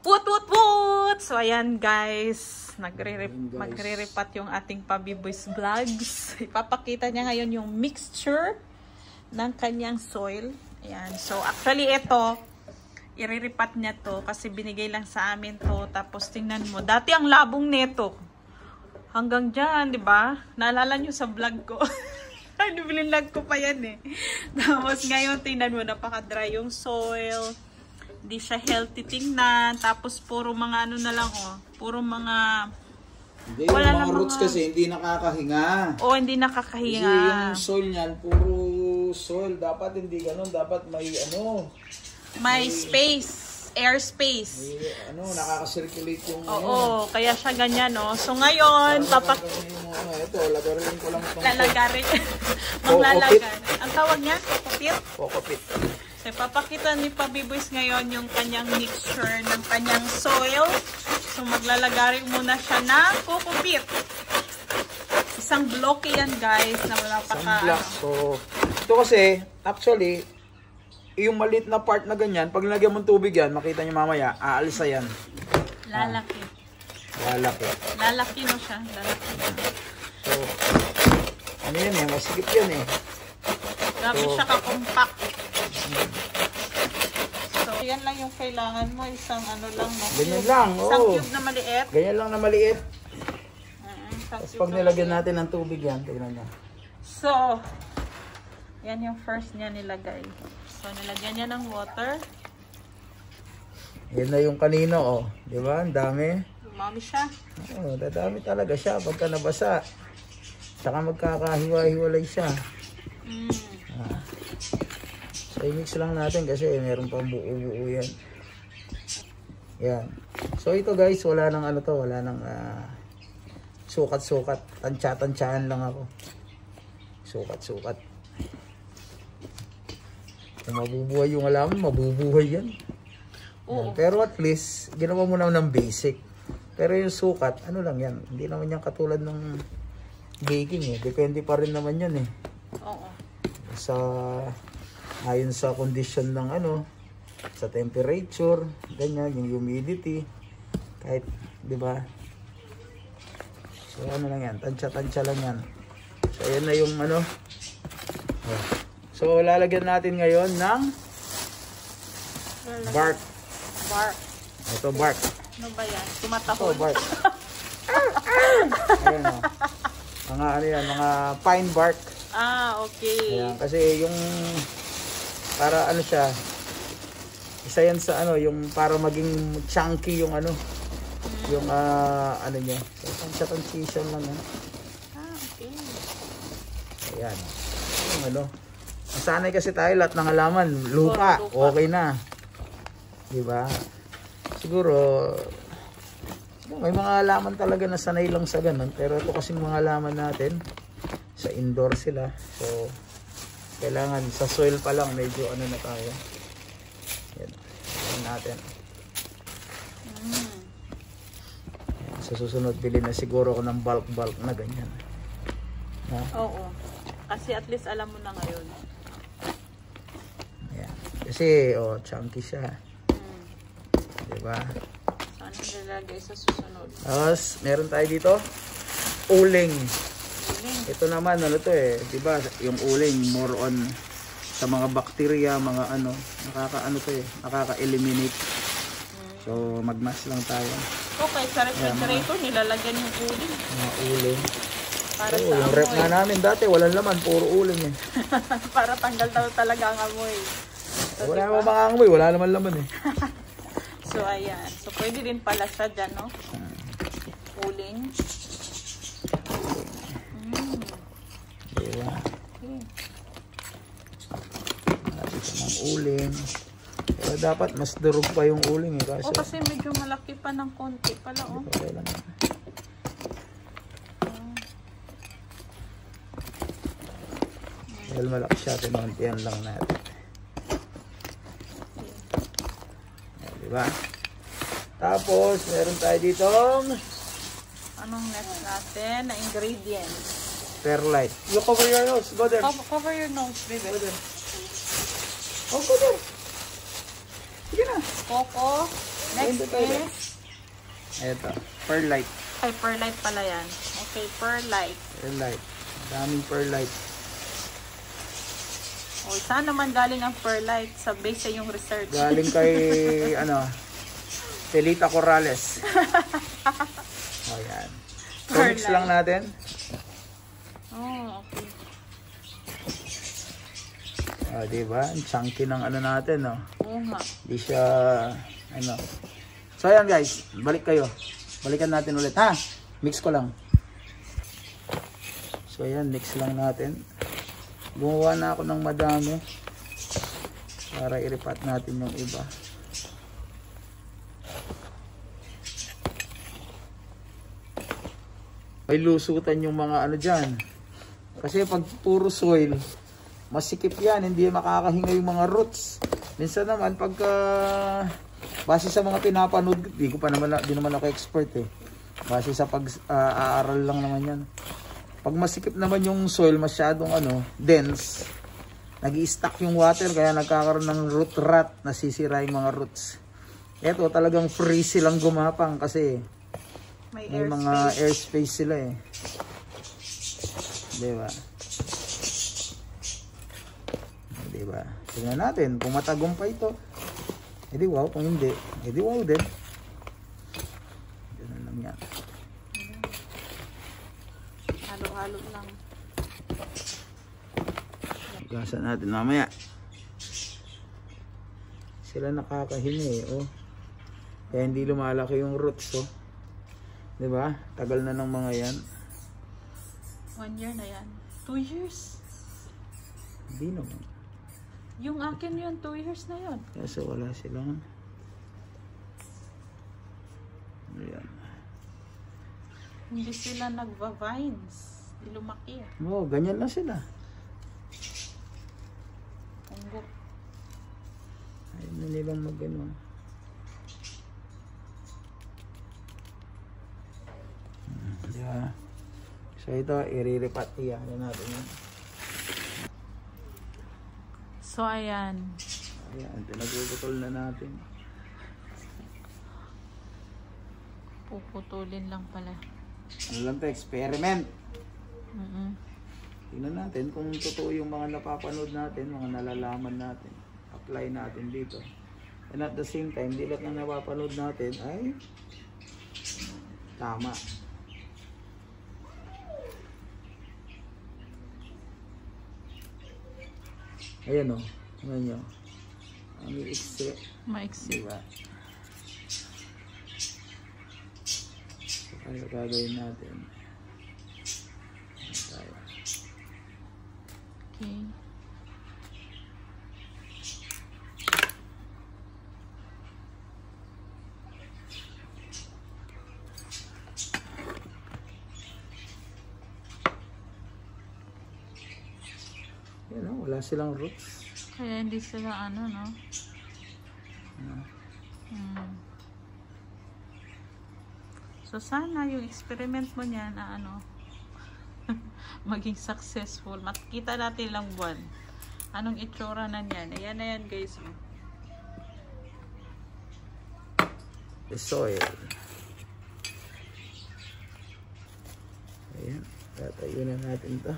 Put! So, ayan guys. Magre-repat yung ating Pabiboys Vlogs. Ipapakita niya ngayon yung mixture ng kanyang soil. Ayan. So, actually, ito, iriripat niya to kasi binigay lang sa amin to. Tapos, tingnan mo. Dati ang labong neto. Hanggang dyan, di ba? Naalala nyo sa vlog ko. Bilinlag ko pa yan eh. Tapos, ngayon, tingnan mo, napaka-dry yung soil. Hindi siya healthy tingnan. Tapos, puro mga ano na lang, oh. Puro mga... Hindi, wala yung mga roots kasi hindi nakakahinga. Oo, hindi nakakahinga. Kasi yung soil niyan, puro soil. Dapat hindi ganun. Dapat may ano. May space. Air space. May, ano, nakaka-circulate yung... Oo, kaya siya ganyan, no? So, ngayon, ito, lagarin ko lang itong... Lalagarin. Manglalagan. Ang tawag niya? Kokopit? Kokopit. So, papakita ni Pabiboys ngayon yung kanyang mixture ng kanyang soil. So, maglalagarin muna siya ng kokopit. Isang bloke yan, guys, na wala pa ka. Isang block. So, ito kasi, actually, yung maliit na part na ganyan, pag nilagyan mong tubig yan, makita nyo mamaya, aalis na yan. Lalaki. Lalaki. Lalaki no siya. Lalaki. So, ano yan eh, masigip yan eh. Grabe siya ka-compact. So, yan lang yung kailangan mo. Isang ano lang, no? Ganyan lang, oo. Isang cube na maliit. Ganyan lang na maliit. Tapos pag nilagyan natin ng tubig yan, tignan nyo. So, yan yung first niya nilagay. So, nilagyan niya ng water. Yan na yung kanino, oh. Di ba? Ang dami. Dumami siya. Oo, dadami talaga siya pagka nabasa. Saka magkakahiwa-hiwalay siya. So, i-mix lang natin kasi meron pang buo-buo yan. Yan. So, ito guys, wala nang ano to. Wala nang sukat-sukat. Tansya-tansyaan lang ako. Sukat-sukat. Kung mabubuhay yung halaman, mabubuhay yan. Oo. Pero at least, ginawa mo naman ng basic. Pero yung sukat, ano lang yan. Hindi naman yan katulad ng baking eh. Depende pa rin naman yan eh. Oo. Ayon sa condition ng ano, sa temperature, ganyan, yung humidity. Kahit, di ba? So ano lang yan, tansya-tansya lang yan. So ayan na yung ano. So, lalagyan natin ngayon ng bark. Bark. Ito, bark. Ano ba yan? Tumatahol. Ito, bark. Ayan o. Mga ano yan, mga pine bark. Ah, okay. Ayan, kasi yung, para ano siya, isa yan sa ano, yung para maging chunky yung ano, yung ano niya. So, tansya-tansya lang yan. Ah, okay. Ayan. Yung ano. Sanay kasi tayo lahat ng halaman, lupa, okay na. Diba? Siguro, may mga halaman talaga na sanay lang sa ganun. Pero ito kasing mga halaman natin, sa indoor sila. So, kailangan sa soil pa lang, medyo ano na tayo. Yan. Yan natin. Yan. Sa susunod, bilhin na siguro ako ng bulk na ganyan. Ha? Oo. Kasi at least alam mo na ngayon. Kasi, oh, chunky siya. Diba? Saan nilalagay sa susunod? Tapos, meron tayo dito, uling. Uling? Ito naman, ano to eh, diba? Yung uling, more on sa mga bacteria, mga ano, nakaka-ano to eh, nakaka-eliminate. So, magmas lang tayo. Okay, sa refrigerator, nilalagyan yung uling. Mga uling. Para sa yung amoy. rep na namin dati, walang laman, puro uling eh. Para tanggal daw talaga ang amoy. So, wala diba? naman mga amoy, wala naman laman eh. So, ayan. So, pwede din pala siya dyan, no? Uling. Diba? Natin siya ng uling. Pero dapat mas durog pa yung uling eh. Kasi, kasi medyo malaki pa ng konti pala, oh. Okay lang. Dahil malaki siya, tinuntihan lang natin. Diba? Tapos, meron tayo ditong anong next natin na ingredients? perlite. You cover your nose. Go there. Cover your nose, baby. Go there. Oh, go there. Sige na. Coco Next is... Ito, perlite. Ay, perlite pala yan. Okay, perlite. Perlite. Daming perlite. O, saan naman galing ang perlite sa base sa yung research? Galing kay, Telita Corrales. O, yan. So, mix lang natin. Oh, okay. Diba? Ang chunky ng ano natin, no? Oo nga. Hindi siya, So, ayan guys. Balik kayo. Balikan natin ulit, ha? Mix ko lang. So, ayan. Mix lang natin. Gumawa na ako ng madami para i-repat natin yung iba. May lusutan yung mga ano dyan. Kasi pag puro soil, masikip yan. Hindi makakahinga yung mga roots. Minsan naman, pagka base sa mga pinapanood, di naman ako expert eh. Base sa pag-aaral lang naman yan. Pag masikip naman yung soil, masyadong dense, nag-i-stack yung water, kaya nagkakaroon ng root rot, nasisira yung mga roots. Ito talagang free silang gumapang kasi may mga airspace sila eh. Diba? Diba? Tingnan natin kung matagumpay ito. Edi wow, kung hindi, edi wow din. Ganun lang yan. Halo-halo lang. Gasan natin mamaya. Sila nakakahinga eh, oh. Kaya hindi lumalaki yung roots, oh. 'Di ba? Tagal na ng mga 'yan. 1 year na 'yan. 2 years. Hindi naman. Yung akin yun, 2 years na yun. Kasi wala silang. Ayan. Hindi sila nagva-vines. Hindi lumaki. Oo, ganyan lang sila. Unggo. Ayaw na nilang mag-ano. Diba? So ito, iriripat. Iyan natin yun. So ayan. Ayan, pinagpuputol na natin. Puputulin lang pala. Ano lang to, experiment. Mm-mm. Tingnan natin kung totoo yung mga napapanood natin, mga nalalaman natin. Apply natin dito. And at the same time, di lahat ng napapanood natin ay tama. Ayan o. Tingnan nyo. Ang iiksi. Maiksi. Diba? So, kaya gagawin natin. Tayo. Okay. Yan o, wala silang roots. Kaya hindi sila no? So sana yung experiment mo niyan na maging successful. Makikita natin lang buwan. Anong itsura na niyan. Ayan na yan guys. The soil. Ayan. Tatayo na natin ito.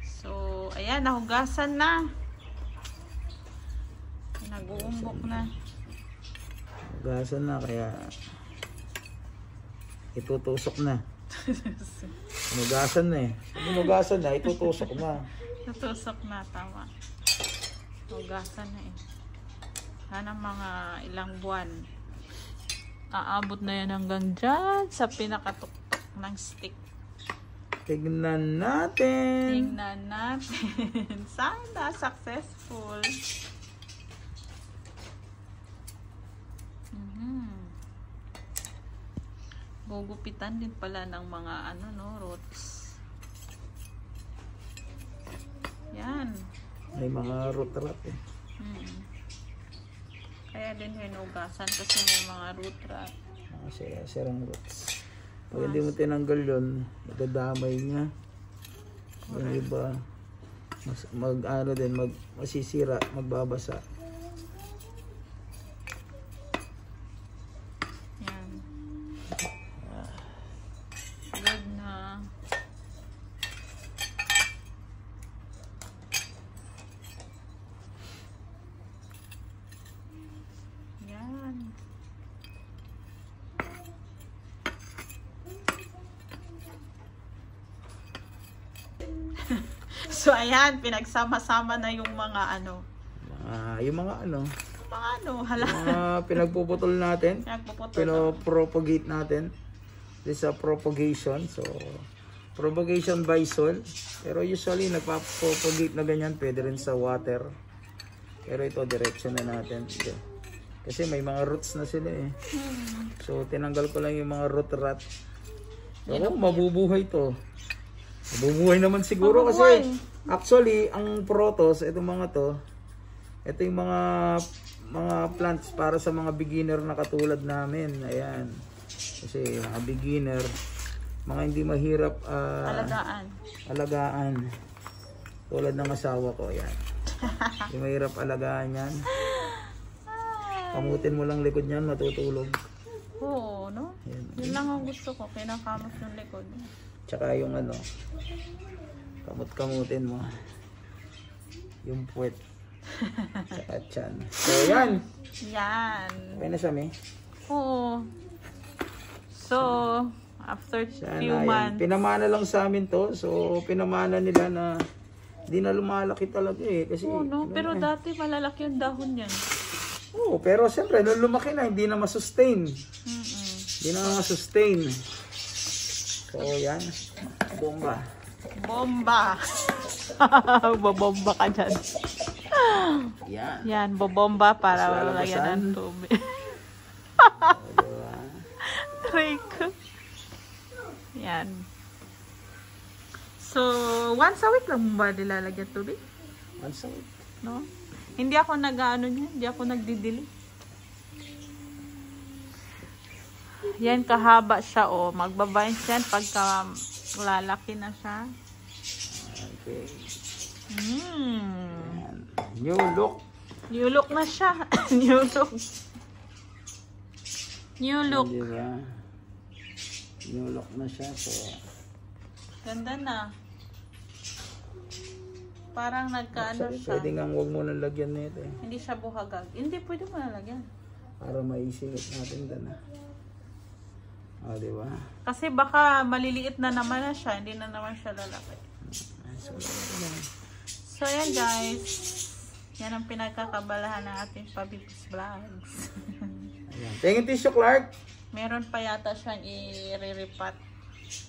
So, ayan. Nahugasan na. Nag-uumbok na. Nahugasan na. Kaya itutusok na. Nahugasan na eh. Nahugasan na. Itutusok na. Tutusok na. Tama. Nahugasan na eh. Sana mga ilang buwan. Aabot na yan hanggang dyan sa pinakatuktok ng stick. Tignan natin. Tingnan natin. Sana successful. Gugupitan din pala ng mga roots. Yan. May mga root-rot eh. Kaya din hinugasan kasi may mga root rot. Sirang roots. Pag hindi mo tinanggal yun, nadadamay niya. Yung iba, masisira, magbabasa. Yan. Good na. Yan. So ayan, pinagsama-sama na yung mga ano. Hala. Pinagpuputol natin. Pinagpuputol. Pinopropagate natin. This is a propagation. So, propagation by soil. Pero usually, nagpapropagate na ganyan. Pwede rin sa water. Pero ito, diretso na natin. Kasi may mga roots na sila eh. So, tinanggal ko lang yung mga root rot. So, mabubuhay to. Mabubuhay naman siguro kasi actually, ang protos, itong mga to, ito yung mga plants para sa mga beginner na katulad namin. Ayan. Kasi mga beginner, mga hindi mahirap alagaan. Tulad ng asawa ko, ayan. Hindi mahirap alagaan yan. Kamutin mo lang likod niyan, matutulog. Oo, no? Ayan. Yun lang ang gusto ko, kinakamot yung likod. Tsaka yung kamut-kamutin mo. Yung puwet. Tsaka tiyan. So, yan. Yan. Okay na siya, May? Oo. So, after few months. Pinamana lang sa amin to. So, pinamana nila na hindi na lumalaki talaga eh. Kasi, no? Pero dati malalaki yung dahon yan. Oo, pero siyempre, nung lumaki na, hindi na masustain. Hindi na masustain. So, yan. Bomba. Bomba. Bobomba ka dyan. Yan. Yan, bobomba para lalagyan ng tubig. Diba? Trick. Yan. So, once a week lang ba nilalagyan tubig? Once a week. No? Hindi ako nag-ano niya, hindi ako nagdidili. Yan, kahaba siya, oh. Magbabind yan pagka lalaki na siya. Okay. New look. New look na siya. New look. New look. Diba? New look na siya. So, ganda na. Parang nagkaano siya. Pwede nga huwag mo nang lagyan nito eh. Hindi siya buhagag. Hindi, pwede mo nalagyan. Para maisingit natin doon ah. O, diba? Kasi baka maliliit na naman na siya. Hindi na naman siya lalaki. So, yan guys. Yan ang pinagkakabalahan ng ating Pabibos Vlogs. Tingin tissue, Clark. Meron pa yata siyang i-re-repat.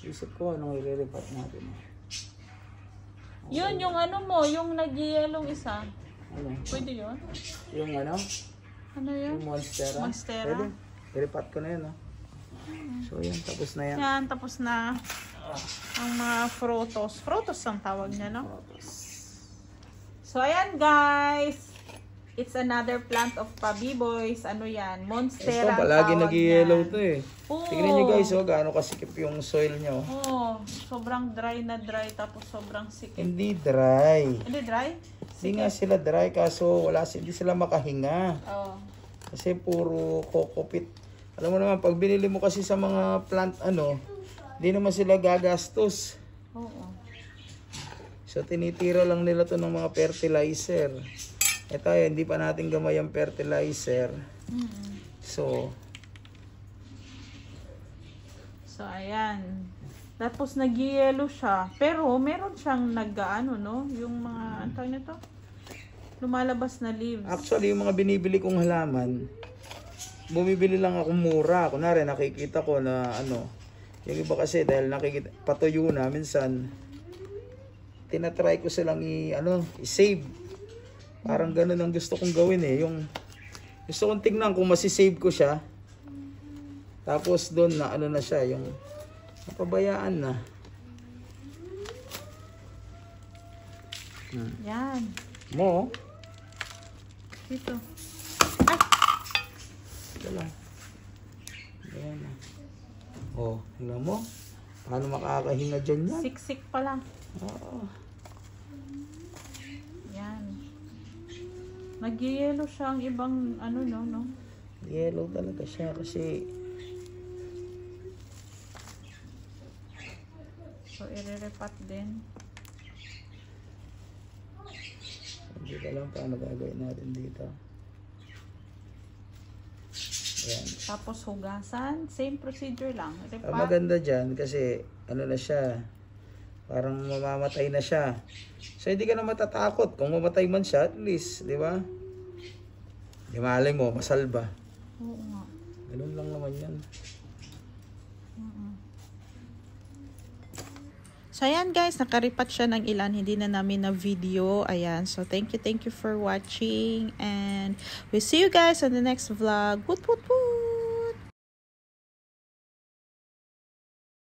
Isip ko anong i-re-repat natin. Yun, yung ano mo, yung nag-yellow isa. Ano? Pwede yun? Yung ano? Ano yun? Yung Monstera. Monstera. Pwede. I-repat ko na yun, no? So, yan. Tapos na yan. Yan, tapos na ang mga frutos. Frutos ang tawag niya, no? So, ayan guys. It's another plant of Pabiboys. Ano yan? Monstera. Ito, palagi nag-yellow to eh. Oo. Tignan nyo guys, oh, gaano kasikip yung soil nyo. Oo. Sobrang dry na dry, tapos sobrang sikip. Hindi dry. Hindi dry? Hindi nga sila dry, kaso hindi sila makahinga. Oo. Kasi puro kokopit. Alam mo naman, pag binili mo kasi sa mga plant, hindi naman sila gagastos. Oo. So, tinitira lang nila to ng mga fertilizer. Ito, hindi pa natin gamay ang fertilizer. So, ayan. Tapos nag-yellow siya. Pero, meron siyang nag-ano, no? Yung mga, ano tawag nito? Lumalabas na leaves. Actually, yung mga binibili kong halaman, bumibili lang ako mura. Kunwari, nakikita ko na yung iba kasi dahil patuyo na, minsan, tinatry ko silang i-save. Parang ganun ang gusto kong gawin eh. Yung gusto kong tingnan kung masisave ko siya. Tapos doon na na siya, yung napabayaan na. Yan. Mo? Dito. Ay! Ito lang. Ayan na. Oh, alam mo? Paano makakahinga dyan yan? Siksik pa lang. Oo. Nag-yellow siya ang ibang ano no. Yellow talaga siya kasi so ire-repat din. Hindi ko alam paano gagawin natin dito. Ayan. Tapos hugasan, same procedure lang. Ang maganda dyan kasi ano na siya, parang mamamatay na siya. So hindi ka na matatakot. Kung mamatay man siya, at least, di ba? Di malay mo, masalba. Oo nga. Ganun lang naman yan. So ayan guys, nakaripat siya ng ilan, hindi na namin na video. Ayan, so thank you for watching and we'll see you guys on the next vlog. Woot woot woot!